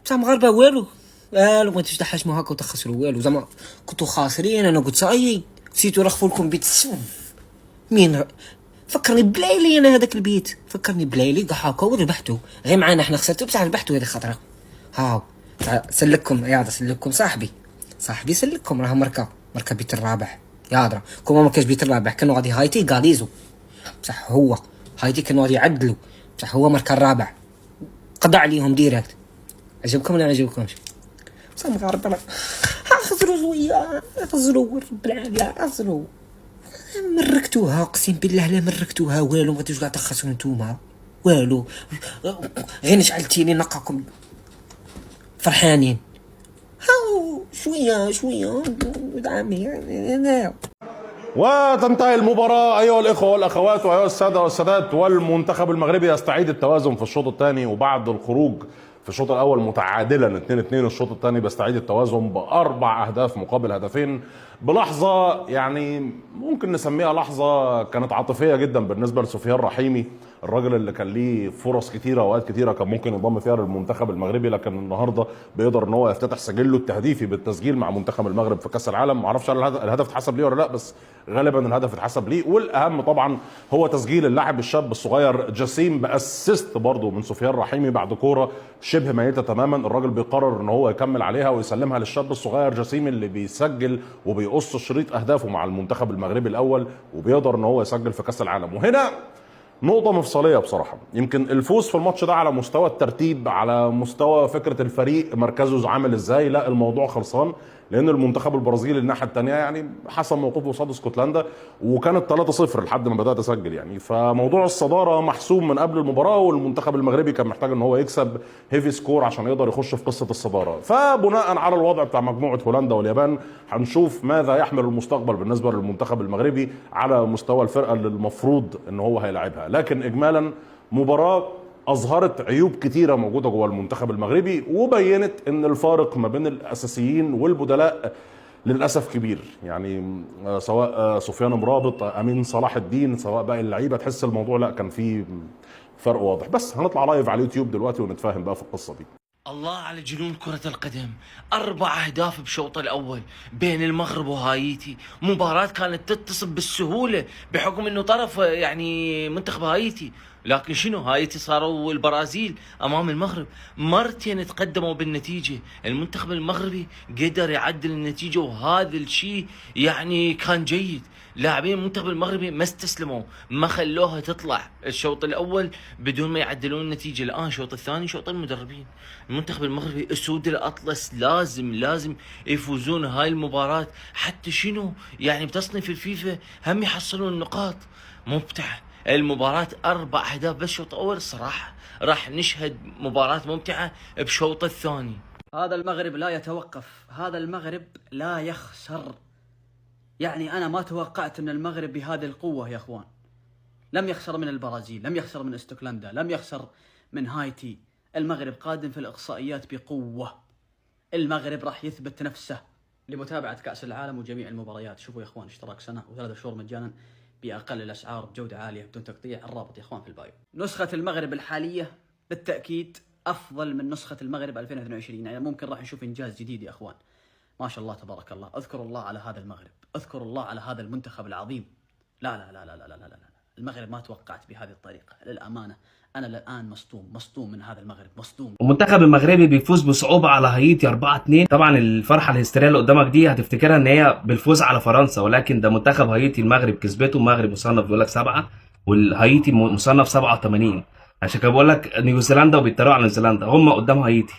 بصح المغاربه والو ما بغيتوش تحشموا هكا وتخسروا والو، زعما كنتو خاسرين. انا قلت اي نسيتو رخفوا لكم بيت السوف. مين فكرني بلايلي انا هذاك البيت، فكرني بلايلي كاع هكا وربحتو غير معانا حنا خسرتو بصح ربحتو هذه الخطره. هاو سلككم يا سلككم صاحبي سلككم، راه مركا بيت الرابح يا درا. كوما ما كاش بيت الرابح كانوا غادي هايتي قاليزو، بصح هو هايتي كانوا غادي يعدلوا، بصح هو مركا الرابع قضى عليهم ديريكت. عجبكم ولا عجبكمش؟ بصح المغاربه خسروا شويه، خسروا رب العالمين خسروا. مركتوها اقسم بالله لا مركتوها والو، ما بغيتوش كاع تخسروا نتوما والو، غير نشعلتيني نقاكم فرحانين. هاو شويه دعمي انا. وتنتهي المباراة أيها الإخوة والأخوات وأيها السادة والسادات، والمنتخب المغربي يستعيد التوازن في الشوط الثاني، وبعد الخروج في الشوط الأول متعادلا 2-2 الشوط الثاني بيستعيد التوازن ب4 أهداف مقابل هدفين، بلحظة يعني ممكن نسميها لحظة كانت عاطفية جدا بالنسبة لسفيان رحيمي، الراجل اللي كان ليه فرص كتيرة وأوقات كتيرة كان ممكن ينضم فيها للمنتخب المغربي، لكن النهارده بيقدر ان هو يفتتح سجله التهديفي بالتسجيل مع منتخب المغرب في كأس العالم. معرفش هل الهدف اتحسب ليه ولا لا، بس غالبا الهدف اتحسب ليه. والاهم طبعا هو تسجيل اللاعب الشاب الصغير جسيم باسيست برضه من سفيان رحيمي بعد كوره شبه ميته تماما، الراجل بيقرر ان هو يكمل عليها ويسلمها للشاب الصغير جسيم اللي بيسجل وبيقص شريط اهدافه مع المنتخب المغربي الاول، وبيقدر ان هو يسجل في كأس العالم. وهنا نقطة مفصلية بصراحة، يمكن الفوز في الماتش ده على مستوى الترتيب، على مستوى فكرة الفريق مركزه عامل ازاي، لا الموضوع خلصان، لأن المنتخب البرازيلي الناحية الثانية يعني حسم موقفه قصاد اسكتلندا وكانت 3-0 لحد ما بدأت أسجل يعني، فموضوع الصدارة محسوم من قبل المباراة، والمنتخب المغربي كان محتاج ان هو يكسب هيفي سكور عشان يقدر يخش في قصة الصدارة. فبناء على الوضع بتاع مجموعة هولندا واليابان هنشوف ماذا يحمل المستقبل بالنسبة للمنتخب المغربي على مستوى الفرقة اللي المفروض ان هو هيلاعبها. لكن اجمالا مباراة اظهرت عيوب كتيرة موجودة جوه المنتخب المغربي، وبينت ان الفارق ما بين الاساسيين والبدلاء للاسف كبير، يعني سواء سفيان مرابط، امين صلاح الدين، سواء باقي اللعيبه، تحس الموضوع لا كان فيه فرق واضح. بس هنطلع لايف على اليوتيوب دلوقتي ونتفاهم بقى في القصه دي. الله على جنون كرة القدم، 4 أهداف بشوط الأول بين المغرب وهايتي. مباراة كانت تتصل بالسهولة بحكم أنه طرف يعني منتخب هايتي، لكن شنو هايتي صاروا البرازيل أمام المغرب، مرتين تقدموا بالنتيجة. المنتخب المغربي قدر يعدل النتيجة، وهذا الشيء يعني كان جيد. لاعبين المنتخب المغربي ما استسلموا، ما خلوها تطلع الشوط الاول بدون ما يعدلون النتيجه. الان الشوط الثاني شوط المدربين. المنتخب المغربي اسود الاطلس لازم يفوزون هاي المباراه، حتى شنو يعني بتصنيف الفيفا هم يحصلون النقاط. ممتعه المباراة، 4 أهداف بس شوط أول. الصراحة راح نشهد مباراة ممتعة بشوط الثاني. هذا المغرب لا يتوقف، هذا المغرب لا يخسر. يعني أنا ما توقعت أن المغرب بهذه القوة يا أخوان. لم يخسر من البرازيل، لم يخسر من اسكتلندا، لم يخسر من هايتي. المغرب قادم في الإقصائيات بقوة. المغرب راح يثبت نفسه. لمتابعة كأس العالم وجميع المباريات شوفوا يا أخوان، اشتراك سنة و3 شهور مجانا بأقل الأسعار بجودة عالية بدون تقطيع. الرابط يا أخوان في البايو. نسخة المغرب الحالية بالتأكيد أفضل من نسخة المغرب 2022، يعني ممكن راح نشوف إنجاز جديد يا أخوان. ما شاء الله تبارك الله. اذكروا الله على هذا المغرب، اذكروا الله على هذا المنتخب العظيم. لا لا لا لا لا لا لا, لا. المغرب ما توقعت بهذه الطريقة للأمانة. أنا الآن مصدوم من هذا المغرب، مصدوم. المنتخب المغربي بيفوز بصعوبة على هايتي 4-2. طبعا الفرحة الهستيرية اللي قدامك دي هتفتكرها ان هي بالفوز على فرنسا، ولكن ده منتخب هايتي المغرب كسبته. المغرب مصنف بيقول لك 7، والهايتي مصنف 87. عشان كده بقول لك نيوزيلندا وبيتريقوا على نيوزيلندا، هم قدام هايتي.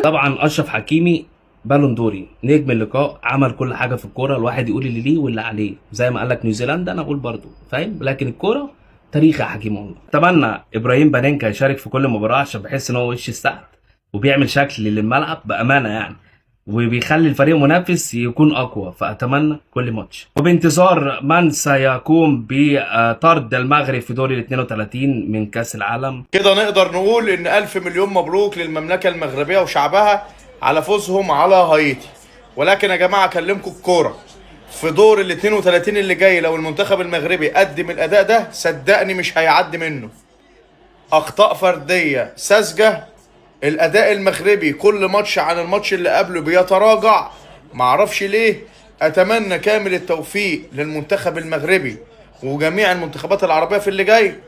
طبعا اشرف حكيمي بالون دوري، نجم اللقاء، عمل كل حاجه في الكوره. الواحد يقول اللي ليه واللي عليه، زي ما قال لك نيوزيلندا انا اقول برضو، فاهم؟ لكن الكوره تاريخ يا حكيم والله. اتمنى ابراهيم بانينكا يشارك في كل مباراه، عشان بحس ان هو وش السعد وبيعمل شكل للملعب بامانه يعني، وبيخلي الفريق المنافس يكون اقوى. فاتمنى كل ماتش. وبانتظار من سيقوم بطرد المغرب في دور ال 32 من كاس العالم. كده نقدر نقول ان 1000 مليون مبروك للمملكه المغربيه وشعبها على فوزهم على هايتي. ولكن يا جماعه اكلمكم الكوره، في دور ال 32 اللي جاي لو المنتخب المغربي قدم الاداء ده صدقني مش هيعدي منه. اخطاء فرديه ساذجه، الاداء المغربي كل ماتش عن الماتش اللي قبله بيتراجع، معرفش ليه. اتمنى كامل التوفيق للمنتخب المغربي وجميع المنتخبات العربية في اللي جاي.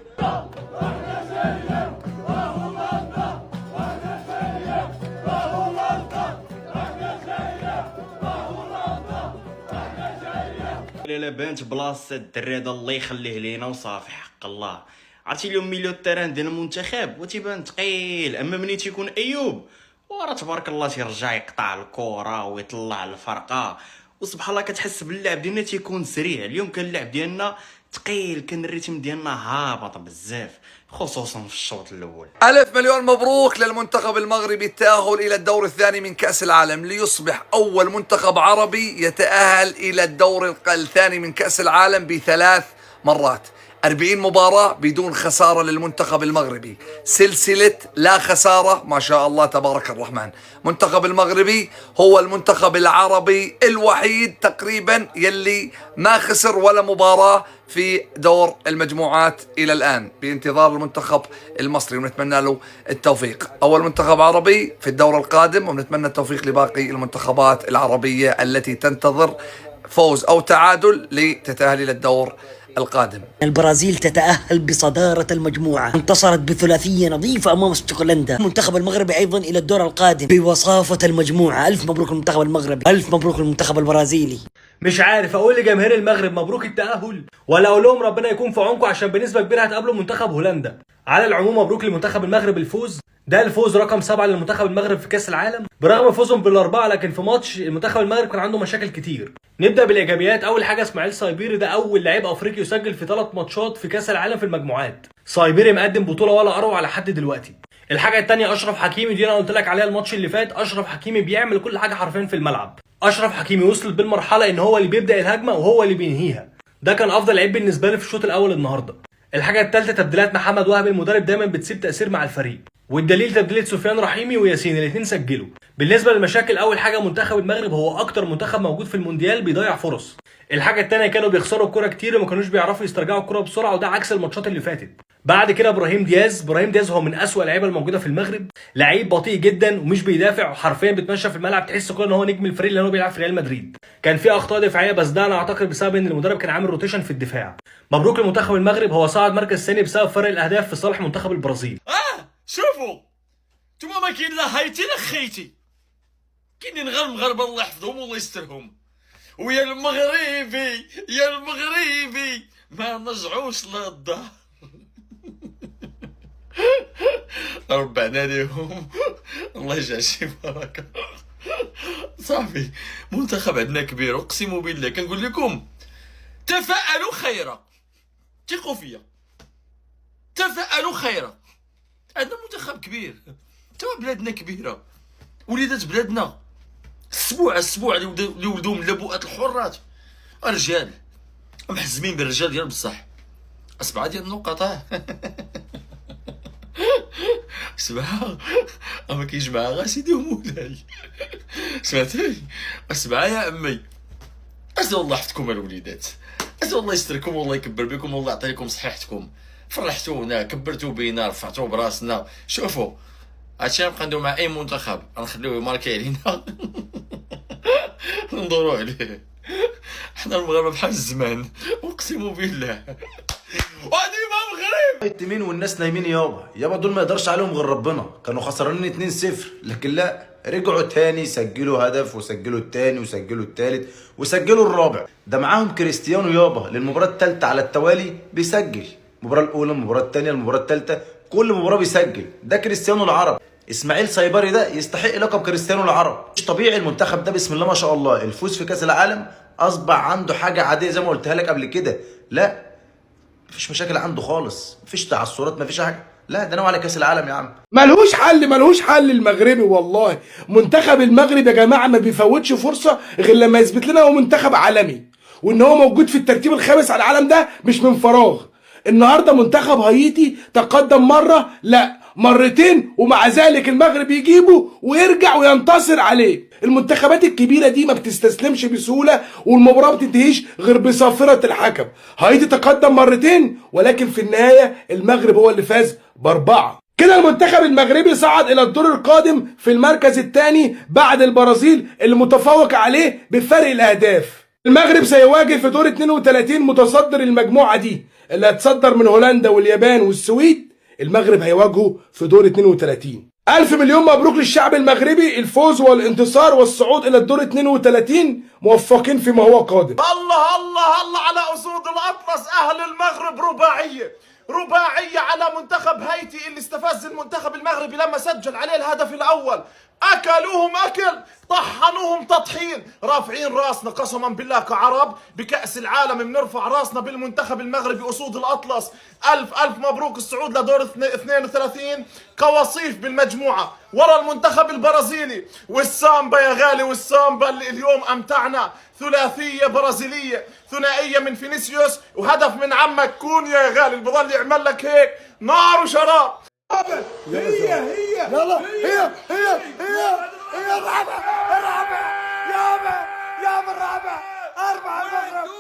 لا بانت بلاصه الدري هذا الله يخليه لينا وصافي حق الله. عرفتي اليوم ميليو التيران ديال المنتخب وتيبان ثقيل، اما ملي تيكون ايوب وراه تبارك الله تيرجع يقطع الكره ويطلع الفرقه، وسبحان الله كتحس باللعب ديالنا تيكون سريع. اليوم كان اللعب ديالنا ثقيل، كان الريتم ديالنا هابط بزاف خصوصا في الشوط الاول. ألف مليون مبروك للمنتخب المغربي التأهل إلى الدور الثاني من كأس العالم، ليصبح أول منتخب عربي يتأهل إلى الدور الثاني من كأس العالم ب3 مرات. 40 مباراة بدون خسارة للمنتخب المغربي، سلسلة لا خسارة ما شاء الله تبارك الرحمن. منتخب المغربي هو المنتخب العربي الوحيد تقريبا يلي ما خسر ولا مباراة في دور المجموعات إلى الآن، بانتظار المنتخب المصري ونتمنى له التوفيق. أول منتخب عربي في الدور القادم، ونتمنى التوفيق لباقي المنتخبات العربية التي تنتظر فوز أو تعادل لتتأهل إلى الدور القادم. البرازيل تتأهل بصدارة المجموعة، انتصرت بثلاثية نظيفة أمام اسكتلندا. المنتخب المغربي أيضا إلى الدور القادم بوصافة المجموعة. ألف مبروك المنتخب المغربي، ألف مبروك المنتخب البرازيلي. مش عارف اقول لجماهير المغرب مبروك التأهل ولا اقول لهم ربنا يكون في عونكم، عشان بنسبة كبيرة هتقابلوا منتخب هولندا. على العموم مبروك لمنتخب المغرب الفوز، ده الفوز رقم 7 للمنتخب المغرب في كأس العالم برغم فوزهم بالأربعة، لكن في ماتش المنتخب المغرب كان عنده مشاكل كتير. نبدأ بالإيجابيات. أول حاجة إسماعيل صايبيري، ده أول لاعب أفريقي يسجل في 3 ماتشات في كأس العالم في المجموعات. صايبيري مقدم بطولة ولا أروع لحد دلوقتي. الحاجة التانية أشرف حكيمي، دي أنا قلت لك عليها الماتش اللي فات. أشرف حكيمي بيعمل كل حاجة حرفيا في الملعب. أشرف حكيمي وصل بالمرحلة إن هو اللي بيبدأ الهجمة وهو اللي بينهيها، ده كان أفضل لعيب بالنسبة لي في الشوط الأول النهاردة. الحاجة الثالثة تبديلات محمد وهبي، المدرب دايما بتسيب تأثير مع الفريق، والدليل تبديلة سفيان رحيمي وياسين، الاثنين سجلوا. بالنسبة للمشاكل، أول حاجة منتخب المغرب هو أكتر منتخب موجود في المونديال بيضيع فرص. الحاجة الثانية كانوا بيخسروا الكرة كتير وما كانوش بيعرفوا يسترجعوا الكرة بسرعة، وده عكس الماتشات اللي فاتت. بعد كده ابراهيم دياز هو من أسوأ اللعيبه الموجوده في المغرب، لعيب بطيء جدا ومش بيدافع وحرفيا بيتمشى في الملعب، تحس كده ان هو نجم الفريق اللي هو بيلعب في ريال مدريد. كان في اخطاء دفاعيه بس ده انا اعتقد بسبب ان المدرب كان عامل روتيشن في الدفاع. مبروك لمنتخب المغرب، هو صعد مركز ثاني بسبب فرق الاهداف في صالح منتخب البرازيل. شوفوا نتوما ما كاين لا هايتي لا خيتي، كاينين غير المغاربه الله يحفظهم والله يسترهم. ويا المغربي ما نرجعوش للدار. ربعنا ليهم الله يجعل شي بركه. صافي منتخب عندنا كبير، اقسم بالله كنقول لكم تفاءلوا خيرا، ثقوا فيا، تفاءلوا خيرا. عندنا منتخب كبير، توا بلادنا كبيره، وليدات بلادنا السبوع اللي ولدوا من لبوءات الحرات رجال محزمين بالرجال ديال بصح. 7 ديال النقط سبعة ما كاينش معاها غا سيدي ومولاي. سمعتي 7 يا امي. اسال الله يحفظكم الوليدات، اسال الله يستركم والله يكبر بكم والله يعطي لكم صحيحتكم، فرحتونا كبرتوا بينا رفعتوا براسنا. شوفوا هادشي غنبقى نديرو مع اي منتخب غنخليوه ماركي علينا ندورو عليه. حنا المغاربه بحال الزمان اقسم بالله. وهادي ما المغرب التيمين والناس نايمين يابا دول ما يقدرش عليهم غير ربنا. كانوا خسرانين 2-0 لكن لا، رجعوا تاني سجلوا هدف وسجلوا التاني وسجلوا التالت وسجلوا الرابع. ده معاهم كريستيانو يابا للمباراة التالتة على التوالي بيسجل، المباراة الأولى المباراة التانية المباراة التالتة كل مباراة بيسجل. ده كريستيانو العرب. اسماعيل صايبري ده يستحق لقب كريستيانو العرب. مش طبيعي المنتخب ده بسم الله ما شاء الله، الفوز في كأس العالم أصبح عنده حاجة عادية زي ما قلتها لك قبل كده. لا مفيش مشاكل عنده خالص، مفيش تعثرات، مفيش حاجه. لا ده نوع على كاس العالم يا عم. ملهوش حل المغربي والله. منتخب المغرب يا جماعه ما بيفوتش فرصه غير لما يثبت لنا هو منتخب عالمي، وان هو موجود في الترتيب الخامس على العالم ده مش من فراغ. النهارده منتخب هايتي تقدم مره، لا مرتين، ومع ذلك المغرب يجيبه ويرجع وينتصر عليه. المنتخبات الكبيره دي ما بتستسلمش بسهوله، والمباراه ما بتنتهيش غير بصافره الحكم. هايتي تقدم مرتين ولكن في النهايه المغرب هو اللي فاز ب4. كده المنتخب المغربي صعد الى الدور القادم في المركز الثاني بعد البرازيل اللي متفوق عليه بفرق الاهداف. المغرب سيواجه في دور 32 متصدر المجموعه دي اللي هتصدر من هولندا واليابان والسويد. المغرب هيواجهه في دور 32. ألف مليون مبروك للشعب المغربي، الفوز والانتصار والصعود إلى الدور 32. موفقين فيما هو قادم. الله الله الله على أسود الأطلس. أهل المغرب رباعية على منتخب هايتي اللي استفز المنتخب المغربي لما سجل عليه الهدف الأول. أكلوهم أكل، طحنوهم تطحين. رافعين راسنا قسما بالله كعرب بكأس العالم، بنرفع راسنا بالمنتخب المغربي أسود الأطلس. ألف مبروك الصعود لدور 32 كوصيف بالمجموعة ورا المنتخب البرازيلي. والسامبا يا غالي، والسامبا اللي اليوم أمتعنا. ثلاثية برازيلية، ثنائية من فينيسيوس وهدف من عمك كونيا يا غالي اللي بضل يعمل لك هيك نار وشراب. هي الرابع يابا الرابع. 4 المغرب